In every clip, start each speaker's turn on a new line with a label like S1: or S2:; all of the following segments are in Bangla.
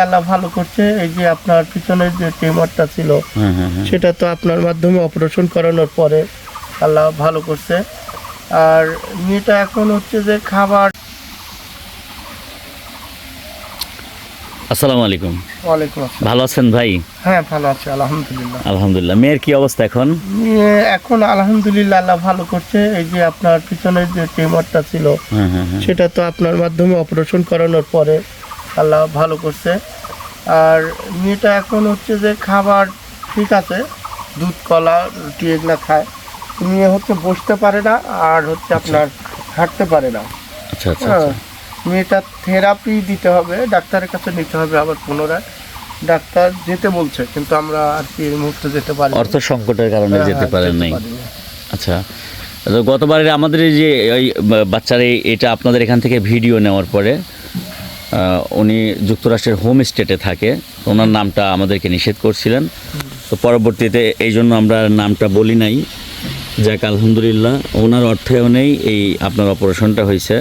S1: আল্লাহ ভালো করছে। এই যে আপনার পিছনের যে টিউমারটা ছিল সেটা তো আপনার মাধ্যমে অপারেশন করানোর পরে আল্লাহ ভালো করছে। আর মেয়েটা এখন হচ্ছে যে খাবার।
S2: আসসালামু আলাইকুম।
S1: ওয়ালাইকুম আসসালাম।
S2: ভালো আছেন ভাই?
S1: হ্যাঁ ভালো আছি আলহামদুলিল্লাহ।
S2: আলহামদুলিল্লাহ। মেয়ের কি অবস্থা এখন?
S1: মেয়ে এখন আলহামদুলিল্লাহ আল্লাহ ভালো করছে। এই যে আপনার পিছনের যে টিউমারটা ছিল সেটা তো আপনার মাধ্যমে অপারেশন করানোর পরে আল্লাহ ভালো করছে। আর মেয়েটা এখন হচ্ছে যে খাবার ঠিক আছে, দুধ কলা রুটি এগুলা খায়। মেয়ে হচ্ছে বসতে পারে না আর হচ্ছে আপনার হাঁটতে পারে না।
S2: আচ্ছা আচ্ছা
S1: হ্যাঁ,
S2: আচ্ছা।
S1: মেয়েটা থেরাপি দিতে হবে, ডাক্তারের কাছে নিতে হবে আবার পুনরায়। ডাক্তার যেতে বলছে কিন্তু আমরা আর কি এই মুহূর্তে যেতে পারি না।
S2: অর্থ সংকটের কারণে যেতে পারেন নাই।
S1: পারি না।
S2: আচ্ছা, তো গতবারে আমাদের এই যে ওই বাচ্চার এটা আপনাদের এখান থেকে ভিডিও নেওয়ার পরে উনি যুক্তরাষ্ট্রের হোম স্টেটে থাকে, ওনার নামটা আমাদেরকে নিষেধ করছিলেন। তো পরবর্তীতে এই জন্য আমরা নামটা বলি নাই। যাক আলহামদুলিল্লাহ, ওনার অর্থায়নেই এই আপনার অপারেশনটা হয়েছে।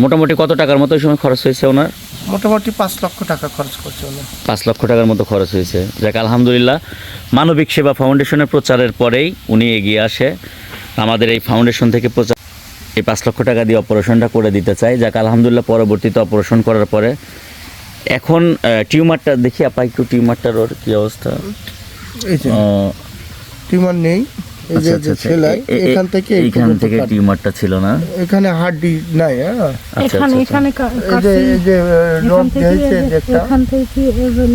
S2: মোটামুটি কত টাকার মতো ওই সময় খরচ হয়েছে ওনার?
S1: মোটামুটি 5 লক্ষ টাকা খরচ করছে উনি।
S2: 5 লক্ষ টাকার মতো খরচ হয়েছে। যাক আলহামদুলিল্লাহ, মানবিক সেবা ফাউন্ডেশনের প্রচারের পরেই উনি এগিয়ে আসে। আমাদের এই ফাউন্ডেশন থেকে প্রচার এই 5 লক্ষ টাকা দিয়ে অপারেশনটা করে দিতে চাই। যাক আলহামদুলিল্লাহ, পরবর্তীতে অপারেশন করার পরে এখন টিউমারটা দেখি আপা, একটু টিউমারটার ওর কী অবস্থা?
S1: এই যে টিউমার নেই, এই যে সেলাই এখান থেকে
S2: এইখান থেকে টিউমারটা ছিল না,
S1: এখানে হাড়ি নাই। হ্যাঁ
S2: আচ্ছা
S3: এখানে
S2: আচ্ছা
S3: এখানে
S1: এই যে এই যে রড দিয়েছে যেটা,
S3: এখান থেকে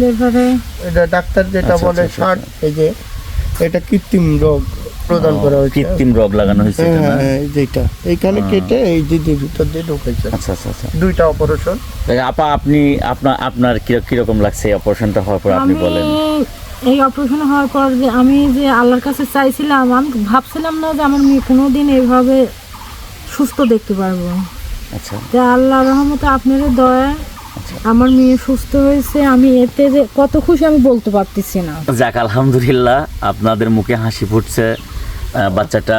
S3: লিভারে
S1: এটা ডাক্তার যেটা
S2: আচ্ছা,
S1: বলে
S2: আচ্ছা,
S1: শার্ট, এই যে এটা কৃত্রিম রোগ প্রদান করা হয়েছে।
S2: কৃত্রিম রোগ লাগানো হয়েছে এটা না?
S1: হ্যাঁ যেটা এইখানে কেটে এই দিদির ভিতর দিয়ে ঢুকেছে।
S2: আচ্ছা আচ্ছা আচ্ছা।
S1: দুইটা অপারেশন।
S2: আপা আপনি আপনার কিরকম লাগছে এই অপারেশনটা হওয়ার পর, আপনি বলেন।
S3: এই অপারেশন হওয়ার পর যে আমি যে আল্লাহর কাছে চাইছিলাম, আমি ভাবছিলাম না যে আমার মেয়ে কোনোদিন এইভাবে সুস্থ দেখতে পারবো।
S2: আচ্ছা
S3: যে আল্লাহর রহমতে আপনাদের দয়া আমার মেয়ে সুস্থ হয়েছে, আমি এতে যে কত খুশি আমি বলতে পারতেছি না।
S2: যাক আলহামদুলিল্লাহ, আপনাদের মুখে হাসি ফুটছে, বাচ্চাটা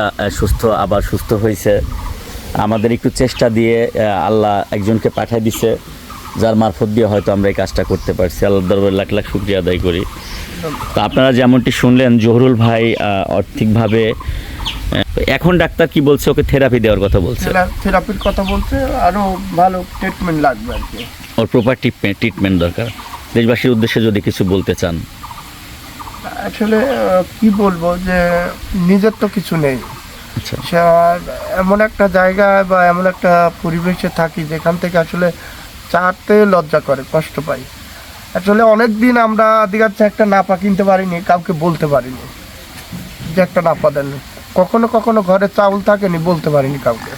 S2: আবার সুস্থ হয়েছে। আমাদের একটু চেষ্টা দিয়ে আল্লাহ একজনকে পাঠিয়ে দিছে, যার মারফত দিয়ে হয়তো আমরা এই কাজটা করতে পারছি। আল্লাহর দরবারে লাখ লাখ শুকরিয়া আদায় করি। তো আপনারা যেমনটি শুনলেন, জহুরুল ভাই আর্থিকভাবে এখন ডাক্তার কি বলছে, ওকে থেরাপি দেওয়ার কথা বলছে।
S1: থেরাপির কথা বলছে, আরো ভালো ট্রিটমেন্ট লাগবে আর কি।
S2: ওর প্রপার ট্রিটমেন্ট দরকার। দেশবাসীর উদ্দেশ্যে যদি কিছু বলতে চান।
S1: আসলে কি বলবো, যে নিজের তো কিছু নেই।
S2: আচ্ছা
S1: সে এমন একটা জায়গায় বা এমন একটা পরিবেশে থাকি যেখান থেকে আসলে চাতে লজ্জা করে, কষ্ট পাই। আসলে অনেক দিন আমরা দিঘাচ্ছে একটা নাপা কিনতে পারিনি, কাউকে বলতে পারিনি যে একটা নাপা দেন। কখনো কখনো ঘরে চাউল থাকেনি, বলতে পারিনি কাউকে।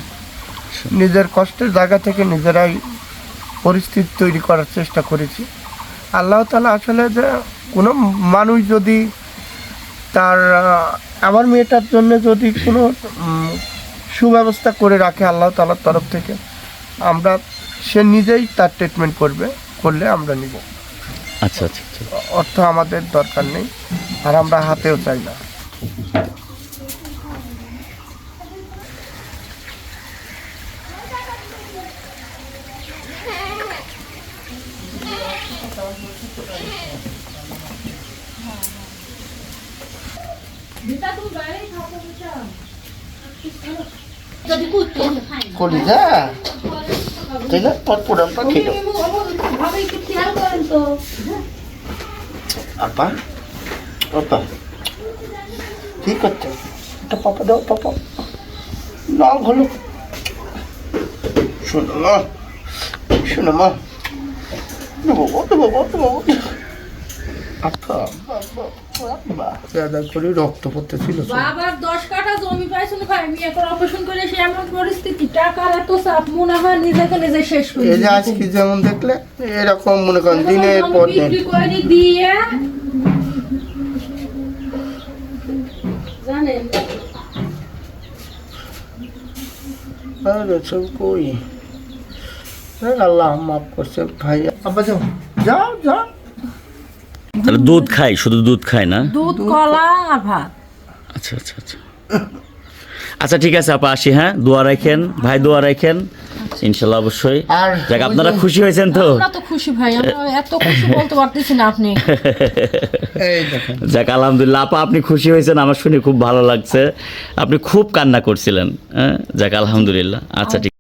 S1: নিজের কষ্টের জায়গা থেকে নিজেরাই পরিস্থিতি তৈরি করার চেষ্টা করেছি। আল্লাহ তাআলা আসলে যে কোনো মানুষ যদি তার আমার মেয়েটার জন্য যদি কোনো সুব্যবস্থা করে রাখে আল্লাহ তাআলার তরফ থেকে, আমরা সে নিজেই তার ট্রিটমেন্ট করলে আমরা নিব।
S2: আচ্ছা আচ্ছা আচ্ছা।
S1: অর্থ আমাদের দরকার নেই, আর আমরা হাতেও চাই না। কলিজা তাই না, পটপড়াটা খেলো। আপা আপা ঠিক আছে, একটা পাপা দাও, পাপা না ভালো। শোনো মা, শোনো মা, রক্ত পড়তেছিল।
S3: বাবার 10 কাঠা জমি পাইছিল ভাই, আমি এখন অপারেশন করে সে এমন পরিস্থিতি, টাকার এত চাপ, মনে হয় নিজেকে নিজে শেষ করে
S1: এই যে আজকে যেমন দেখলে এরকম মনে করেন দিনের পর দিন
S3: বিক্রি করে দিয়ে জানেন
S1: সব কই। আল্লাহ মাফ করছে ভাই। আব্বা যাও যাও যাও।
S2: তাহলে দুধ খায়, শুধু দুধ খায় না?
S3: দুধ কলা আর ভাত।
S2: আচ্ছা আচ্ছা আচ্ছা। আচ্ছা ঠিক আছে আপা, আসি। হ্যাঁ, দোয়া রাখেন ভাই, দোয়া রাখেন। ইনশাল্লাহ অবশ্যই।
S1: আর
S2: যাক,
S1: ওই
S2: আপনারা
S1: যে-
S2: খুশি হয়েছেন তো?
S3: আমরা তো খুশি ভাই, আমরা এত খুশি বলতে পারতেছি না আপনি।
S1: এই দেখেন
S2: যাক আলহামদুলিল্লাহ আপা, আপনি খুশি হয়েছেন, আমার শুনে খুব ভালো লাগছে। আপনি খুব কান্না করছিলেন, হ্যাঁ, যাক আলহামদুলিল্লাহ। আচ্ছা ঠিক